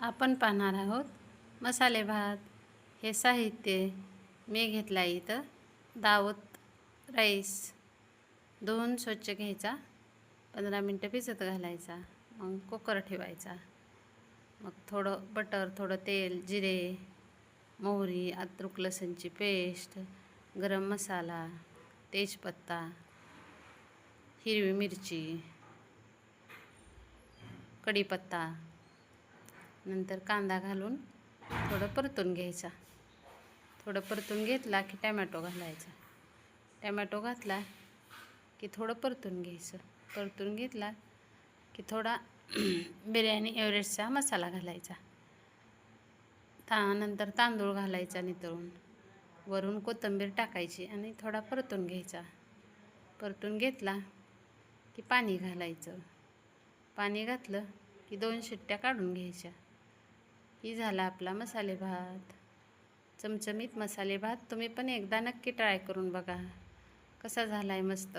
आपण पाहणार आहोत मसाले भात. हे साहित्य मी घेतला इथं. दावत राईस धुवून स्वच्छ घ्यायचा, 15 मिनटं भिजत घालायचा, मग कुकर ठेवायचा. मग थोडं बटर, थोडं तेल, जिरे, मोहरी, अद्रक लसूणची पेस्ट, गरम मसाला, तेजपत्ता, हिरवी मिरची, कढीपत्ता, नंतर कांदा घालून थोडं परतून घ्यायचा. थोडं परतून घेतला की टमॅटो घालायचा. टमॅटो घातला की थोडं परतून घ्यायचं. परतून घेतला की थोडा बिर्याणी एव्हरेस्टचा मसाला घालायचा. नंतर तांदूळ घालायचा नितळून, वरून कोथिंबीर टाकायची आणि थोडा परतून घ्यायचा. परतून घेतला की पाणी घालायचं. पाणी घातलं की 2 शिट्ट्या काढून घ्यायच्या. ही झाला आपला मसाले भात. चमचमीत मसाले भात. तुम्ही पण एकदा नक्की ट्राय करून बघा. कसा झाला आहे मस्त.